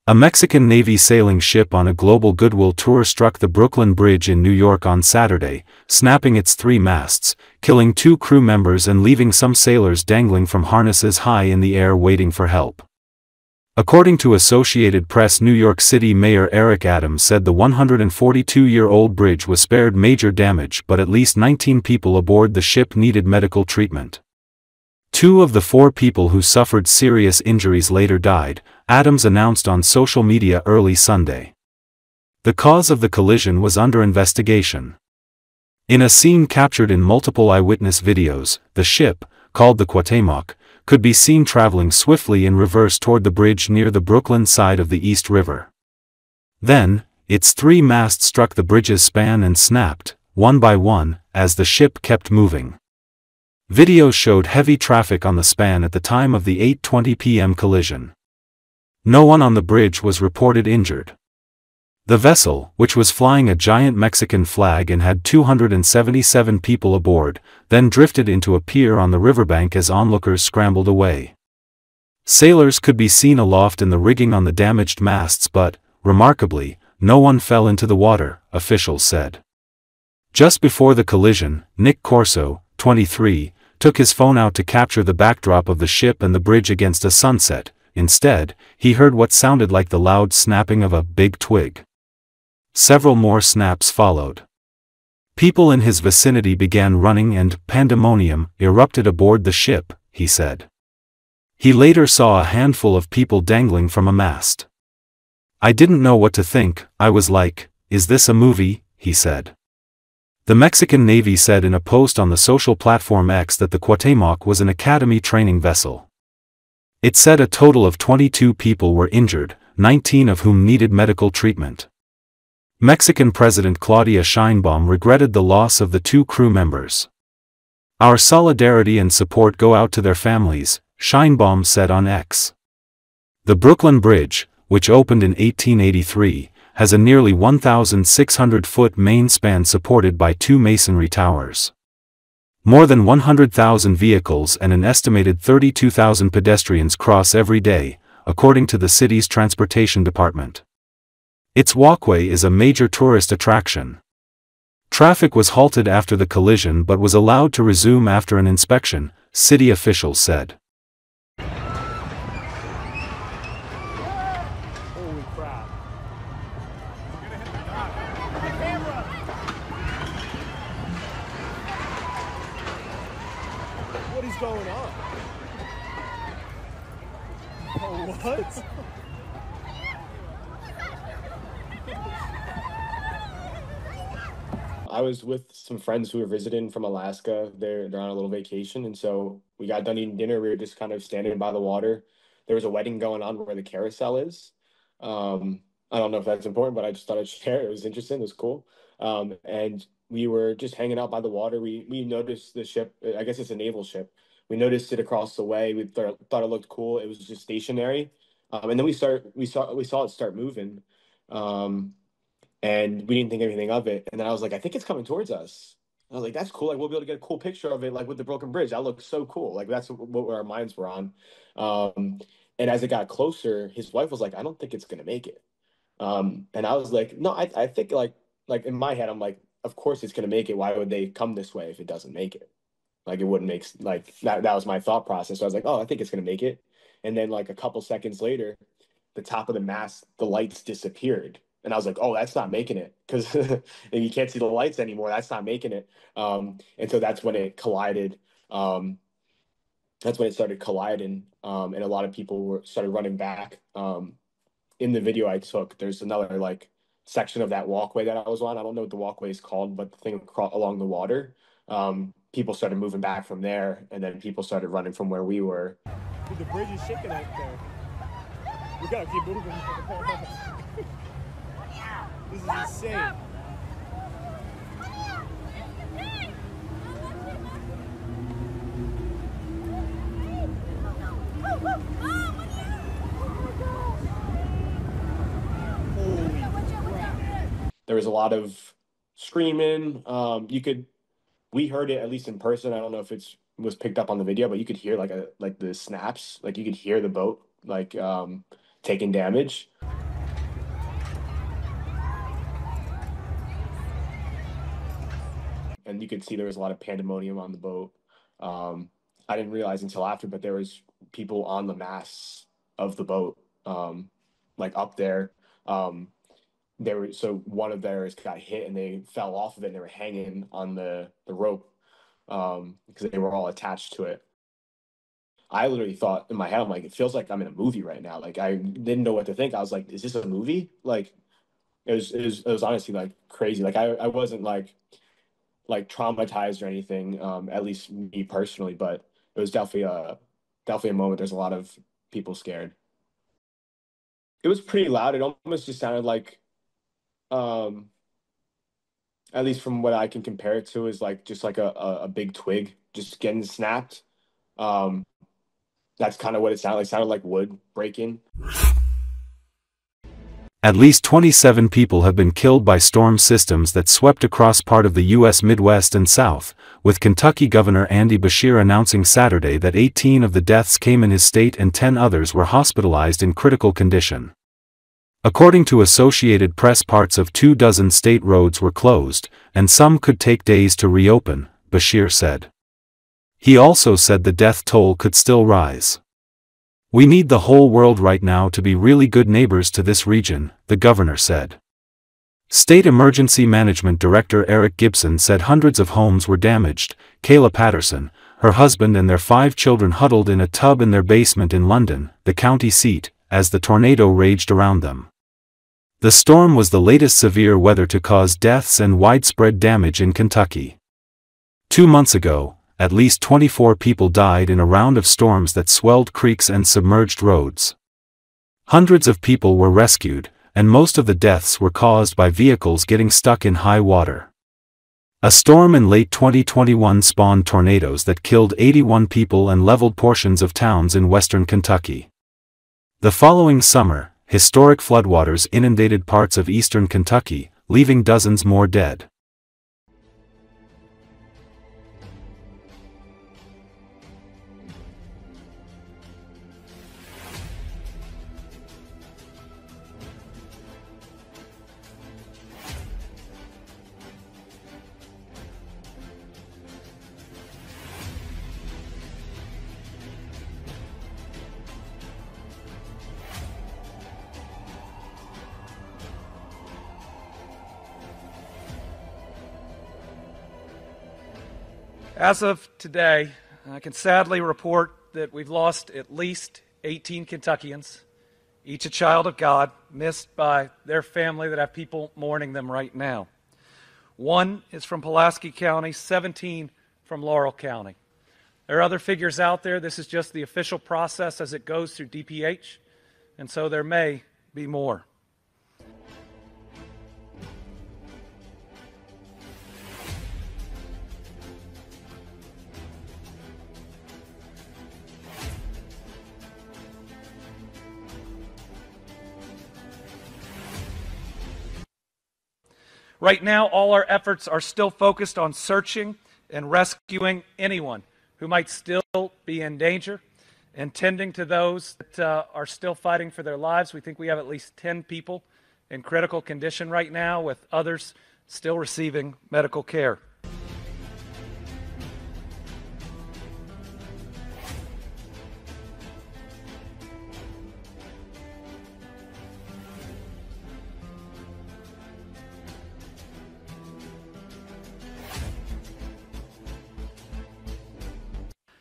A Mexican Navy sailing ship on a global goodwill tour struck the Brooklyn Bridge in New York on Saturday, snapping its 3 masts, killing 2 crew members and leaving some sailors dangling from harnesses high in the air waiting for help. According to Associated Press, New York City Mayor Eric Adams said the 142-year-old bridge was spared major damage, but at least 19 people aboard the ship needed medical treatment. 2 of the 4 people who suffered serious injuries later died, Adams announced on social media early Sunday. The cause of the collision was under investigation. In a scene captured in multiple eyewitness videos, the ship, called the Cuauhtémoc, could be seen traveling swiftly in reverse toward the bridge near the Brooklyn side of the East River. Then, its 3 masts struck the bridge's span and snapped, one by one, as the ship kept moving. Videos showed heavy traffic on the span at the time of the 8:20 p.m. collision. No one on the bridge was reported injured. The vessel, which was flying a giant Mexican flag and had 277 people aboard, then drifted into a pier on the riverbank as onlookers scrambled away. Sailors could be seen aloft in the rigging on the damaged masts, but, remarkably, no one fell into the water, officials said. Just before the collision, Nick Corso, 23, took his phone out to capture the backdrop of the ship and the bridge against a sunset. Instead, he heard what sounded like the loud snapping of a big twig. Several more snaps followed. People in his vicinity began running and pandemonium erupted aboard the ship, he said. He later saw a handful of people dangling from a mast. "I didn't know what to think, I was like, is this a movie?" he said. The Mexican Navy said in a post on the social platform X that the Cuauhtémoc was an academy training vessel. It said a total of 22 people were injured, 19 of whom needed medical treatment. Mexican President Claudia Sheinbaum regretted the loss of the 2 crew members. "Our solidarity and support go out to their families," Sheinbaum said on X. The Brooklyn Bridge, which opened in 1883, has a nearly 1,600-foot main span supported by 2 masonry towers. More than 100,000 vehicles and an estimated 32,000 pedestrians cross every day, according to the city's transportation department. Its walkway is a major tourist attraction. Traffic was halted after the collision but was allowed to resume after an inspection, city officials said. Holy crap. What is going on? Oh, what? I was with some friends who were visiting from Alaska. They're on a little vacation, and so we got done eating dinner. We were just kind of standing by the water. There was a wedding going on where the carousel is. I don't know if that's important, but I just thought I'd share. It was interesting. It was cool. And we were just hanging out by the water. We noticed the ship. I guess it's a naval ship. We noticed it across the way. We thought it looked cool. It was just stationary. And then we saw it start moving. And we didn't think anything of it. And then I was like, I think it's coming towards us. I was like, that's cool. Like, we'll be able to get a cool picture of it, like with the broken bridge. That looks so cool. Like, that's what our minds were on. And as it got closer, his wife was like, I don't think it's gonna make it. And I was like, no, I think like in my head, I'm like, of course it's gonna make it. Why would they come this way if it doesn't make it? Like, it wouldn't make like that. That was my thought process. So I was like, oh, I think it's gonna make it. And then like a couple seconds later, the top of the mast, the lights disappeared. And I was like, oh, that's not making it, because you can't see the lights anymore. That's not making it. And so that's when it collided. That's when it started colliding. And a lot of people started running back. In the video I took, there's another like section of that walkway that I was on. I don't know what the walkway is called, but the thing along the water. People started moving back from there, and then people started running from where we were. Dude, the bridge is shaking out there. We gotta keep moving. This is insane. There was a lot of screaming. We heard it, at least in person. I don't know if was picked up on the video, but you could hear like the snaps. Like, you could hear the boat like taking damage. and you could see there was a lot of pandemonium on the boat. I didn't realize until after, but there was people on the masts of the boat, like up there. So one of theirs got hit and they fell off of it and they were hanging on the rope because they were all attached to it. I literally thought in my head, I'm like, it feels like I'm in a movie right now. Like I didn't know what to think. I was like, is this a movie? Like it was honestly like crazy. Like I wasn't like traumatized or anything, at least me personally, but it was definitely a moment. There's a lot of people scared. It was pretty loud. It almost just sounded like, um, at least from what I can compare it to, is like just like a big twig just getting snapped. Um, that's kind of what it sounded like. It sounded like wood breaking. At least 27 people have been killed by storm systems that swept across part of the U.S. Midwest and South, with Kentucky Governor Andy Beshear announcing Saturday that 18 of the deaths came in his state and 10 others were hospitalized in critical condition. According to Associated Press, parts of 24 state roads were closed, and some could take days to reopen, Beshear said. He also said the death toll could still rise. "We need the whole world right now to be really good neighbors to this region," the governor said. State Emergency Management Director Eric Gibson said hundreds of homes were damaged. Kayla Patterson, her husband and their 5 children huddled in a tub in their basement in London, the county seat, as the tornado raged around them. The storm was the latest severe weather to cause deaths and widespread damage in Kentucky. 2 months ago, at least 24 people died in a round of storms that swelled creeks and submerged roads. Hundreds of people were rescued, and most of the deaths were caused by vehicles getting stuck in high water. A storm in late 2021 spawned tornadoes that killed 81 people and leveled portions of towns in western Kentucky. The following summer, historic floodwaters inundated parts of eastern Kentucky, leaving dozens more dead. As of today, I can sadly report that we've lost at least 18 Kentuckians, each a child of God, missed by their family that have people mourning them right now. 1 is from Pulaski County, 17 from Laurel County. There are other figures out there. This is just the official process as it goes through DPH, and so there may be more. Right now, all our efforts are still focused on searching and rescuing anyone who might still be in danger and tending to those that are still fighting for their lives. We think we have at least 10 people in critical condition right now, with others still receiving medical care.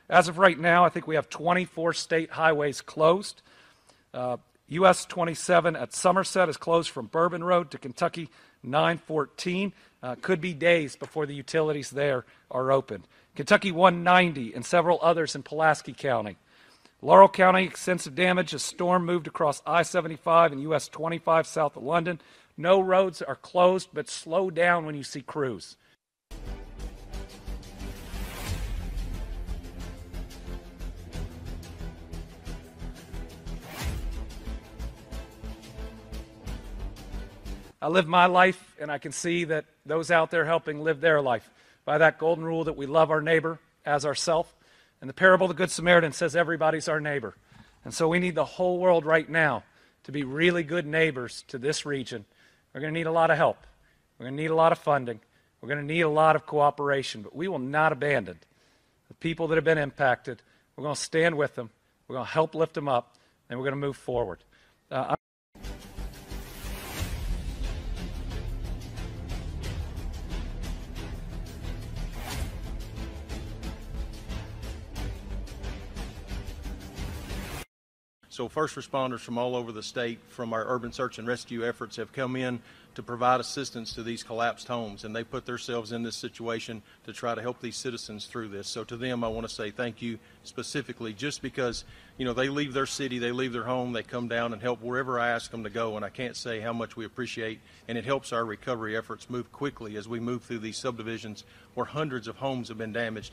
As of right now, I think we have 24 state highways closed. US 27 at Somerset is closed from Bourbon Road to Kentucky 914. Could be days before the utilities there are open. Kentucky 190 and several others in Pulaski County. Laurel County, extensive damage. A storm moved across I-75 and US 25 south of London. No roads are closed, but slow down when you see crews. I live my life, and I can see that those out there helping live their life by that golden rule that we love our neighbor as ourselves. And the parable of the Good Samaritan says everybody's our neighbor. And so we need the whole world right now to be really good neighbors to this region. We're going to need a lot of help. We're going to need a lot of funding. We're going to need a lot of cooperation, but we will not abandon the people that have been impacted. We're going to stand with them. We're going to help lift them up, and we're going to move forward. So first responders from all over the state from our urban search and rescue efforts have come in to provide assistance to these collapsed homes, and they put themselves in this situation to try to help these citizens through this. So to them, I want to say thank you specifically, just because, you know, they leave their city, they leave their home, they come down and help wherever I ask them to go, and I can't say how much we appreciate, and it helps our recovery efforts move quickly as we move through these subdivisions where hundreds of homes have been damaged.